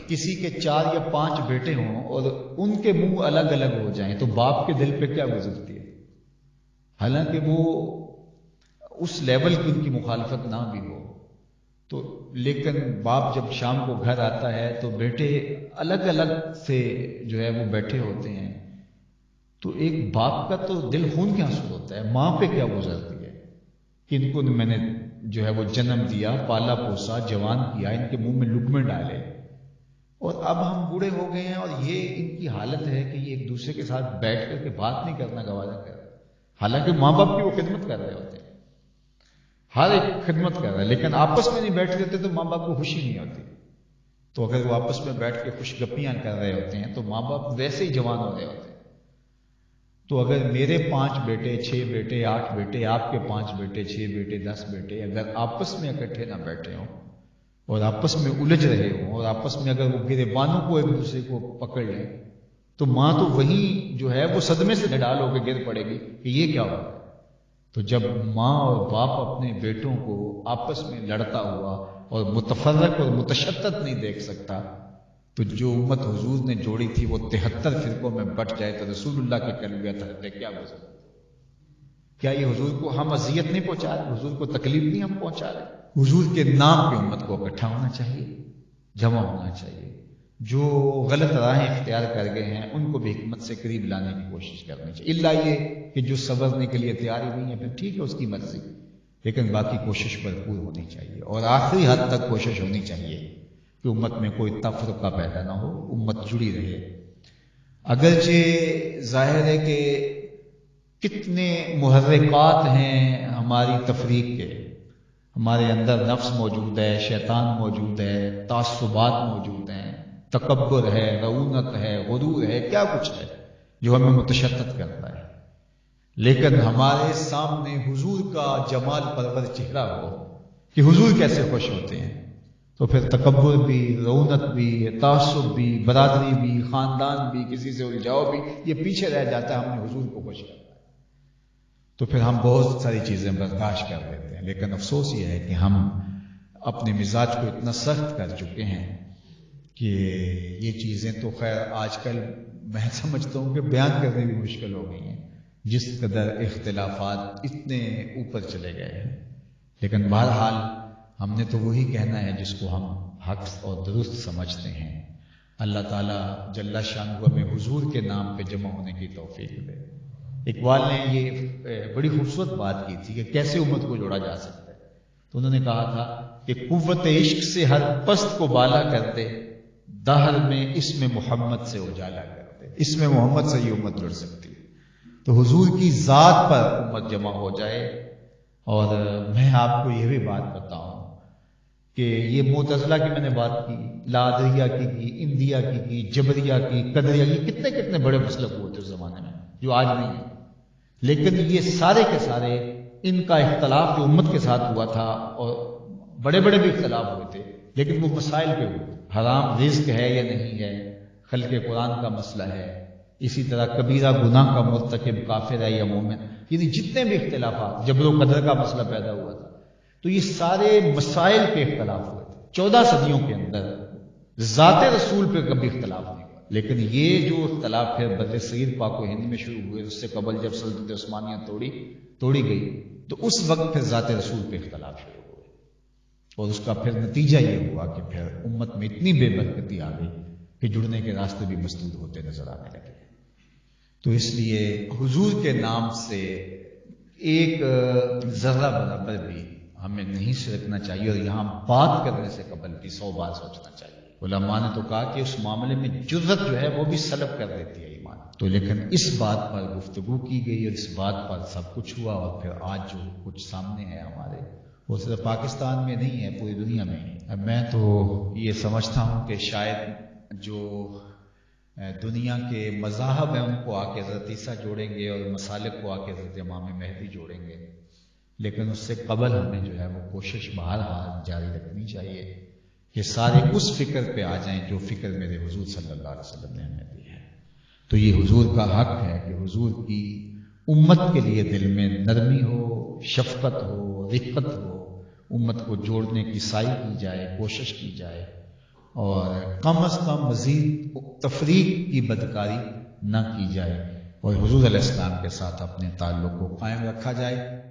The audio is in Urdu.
کسی کے 4 یا 5 بیٹے ہوں اور ان کے منہ الگ الگ ہو جائیں تو باپ کے دل پہ کیا گزرتی ہے؟ حالانکہ وہ اس لیول کی ان کی مخالفت نہ بھی ہو تو، لیکن باپ جب شام کو گھر آتا ہے تو بیٹے الگ الگ سے جو ہے وہ بیٹھے ہوتے ہیں، تو ایک باپ کا تو دل خون کے آنسو ہوتا ہے، ماں پہ کیا گزرتی ہے کہ ان کو میں نے جو ہے وہ جنم دیا، پالا پوسا، جوان کیا، ان کے منہ میں لقمے ڈالے، اور اب ہم بوڑھے ہو گئے ہیں اور یہ ان کی حالت ہے کہ یہ ایک دوسرے کے ساتھ بیٹھ کر کے بات نہیں کرنا گوارا کر رہے، حالانکہ ماں باپ کی وہ خدمت کر رہے ہوتے ہیں، ہر ایک خدمت کر رہا ہے، لیکن آپس میں نہیں بیٹھ رہتے تو ماں باپ کو خوشی نہیں ہوتی۔ تو اگر وہ آپس میں بیٹھ کے خوش گپیاں کر رہے ہوتے ہیں تو ماں باپ ویسے ہی جوان ہو رہے ہوتے ہیں۔ تو اگر میرے 5 بیٹے، 6 بیٹے، 8 بیٹے، آپ کے 5 بیٹے، 6 بیٹے، 10 بیٹے اگر آپس میں اکٹھے نہ بیٹھے ہوں اور آپس میں الجھ رہے ہوں اور آپس میں اگر وہ گریبانوں کو ایک دوسرے کو پکڑ لیں تو ماں تو وہیں جو ہے وہ صدمے سے نڈال ہو کے گر پڑے گی کہ یہ کیا ہوا۔ تو جب ماں اور باپ اپنے بیٹوں کو آپس میں لڑتا ہوا اور متفرق اور متشدد نہیں دیکھ سکتا تو جو امت حضور نے جوڑی تھی وہ 73 فرقوں میں بٹ جائے تو رسول اللہ کی کلمت ہے کیا گزر؟ کیا یہ حضور کو ہم اذیت نہیں پہنچا رہے؟ حضور کو تکلیف نہیں ہم پہنچا رہے؟ حضور کے نام پہ امت کو اکٹھا ہونا چاہیے، جمع ہونا چاہیے، جو غلط راہیں اختیار کر گئے ہیں ان کو بھی حکمت سے قریب لانے کی کوشش کرنی چاہیے، الا یہ کہ جو سبرنے کے لیے تیار ہی نہیں ہے پھر ٹھیک ہے اس کی مرضی، لیکن باقی کوشش بھرپور ہونی چاہیے اور آخری حد تک کوشش ہونی چاہیے کہ امت میں کوئی تفرقہ پیدا نہ ہو، امت جڑی رہے۔ اگرچہ ظاہر ہے کہ کتنے محرکات ہیں ہماری تفریق کے، ہمارے اندر نفس موجود ہے، شیطان موجود ہے، تعصبات موجود ہیں، تکبر ہے، رعونت ہے، غرور ہے، کیا کچھ ہے جو ہمیں متشدد کرتا ہے، لیکن ہمارے سامنے حضور کا جمال پرور چہرہ ہو کہ حضور کیسے خوش ہوتے ہیں تو پھر تکبر بھی، رعونت بھی، تعصب بھی، برادری بھی، خاندان بھی، کسی سے الجھاؤ بھی، یہ پیچھے رہ جاتا ہے، ہم نے حضور کو خوش کرنا ہے تو پھر ہم بہت ساری چیزیں برداشت کر لیتے ہیں، لیکن افسوس یہ ہے کہ ہم اپنے مزاج کو اتنا سخت کر چکے ہیں کہ یہ چیزیں تو خیر آج کل میں سمجھتا ہوں کہ بیان کرنے بھی مشکل ہو گئی ہیں، جس قدر اختلافات اتنے اوپر چلے گئے ہیں، لیکن بہرحال ہم نے تو وہی کہنا ہے جس کو ہم حق اور درست سمجھتے ہیں۔ اللہ تعالیٰ جل شانہ ہمیں حضور کے نام پہ جمع ہونے کی توفیق دے۔ اقبال نے یہ بڑی خوبصورت بات کی تھی کہ کیسے امت کو جوڑا جا سکتا ہے، تو انہوں نے کہا تھا کہ قوت عشق سے ہر پست کو بالا کرتے، دہر میں اسم محمد سے اجالا کرتے، اسم محمد سے یہ امت جڑ سکتی ہے۔ تو حضور کی ذات پر امت جمع ہو جائے، اور میں آپ کو یہ بھی بات بتاؤں کہ یہ معتزلہ کی میں نے بات کی، لادریہ کی اندیا کی جبریہ کی، قدریہ، یہ کتنے کتنے بڑے مسلک ہوئے تھے اس زمانے میں جو آج نہیں ہے، لیکن یہ سارے کے سارے ان کا اختلاف جو امت کے ساتھ ہوا تھا، اور بڑے بڑے بھی اختلاف ہوئے تھے لیکن وہ مسائل پہ ہوئے، حرام رزق ہے یا نہیں ہے، خلق قرآن کا مسئلہ ہے، اسی طرح کبیرہ گناہ کا مرتکب کافر ہے یا مومن، یعنی جتنے بھی اختلافات، جبر و قدر کا مسئلہ پیدا ہوا تھا، تو یہ سارے مسائل کے اختلاف ہوئے تھے 14 صدیوں کے اندر، ذات رسول پہ کبھی اختلاف نہیں ہوا، لیکن یہ جو اختلاف پھر بر صغیر پاک و ہند میں شروع ہوئے، اس سے قبل جب سلطنت عثمانیہ توڑی گئی تو اس وقت پھر ذات رسول پہ اختلاف شروع ہوئے، اور اس کا پھر نتیجہ یہ ہوا کہ پھر امت میں اتنی بے برکتی آ گئی کہ جڑنے کے راستے بھی مسدود ہوتے نظر آنے لگے۔ تو اس لیے حضور کے نام سے ایک ذرہ برابر بھی ہمیں نہیں سرکنا چاہیے، اور یہاں بات کرنے سے قبل بھی 100 بار سوچنا چاہیے۔ علماء نے تو کہا کہ اس معاملے میں جرأت جو ہے وہ بھی سلب کر دیتی ہے ایمان، تو لیکن اس بات پر گفتگو کی گئی اور اس بات پر سب کچھ ہوا، اور پھر آج جو کچھ سامنے ہے ہمارے، وہ صرف پاکستان میں نہیں ہے، پوری دنیا میں ہی۔ اب میں تو یہ سمجھتا ہوں کہ شاید جو دنیا کے مذاہب ہیں ان کو آ کے حضرت عیسیٰ جوڑیں گے اور مسالک کو آ کے حضرت امام مہدی جوڑیں گے، لیکن اس سے قبل ہمیں جو ہے وہ کوشش بہرحال جاری رکھنی چاہیے کہ سارے اس فکر پہ آ جائیں جو فکر میرے حضور صلی اللہ علیہ وسلم نے ہمیں دی ہے۔ تو یہ حضور کا حق ہے کہ حضور کی امت کے لیے دل میں نرمی ہو، شفقت ہو، رفقت ہو، امت کو جوڑنے کی سعی کی جائے، کوشش کی جائے، اور کم از کم مزید تفریق کی بدکاری نہ کی جائے اور حضور علیہ السلام کے ساتھ اپنے تعلق کو قائم رکھا جائے.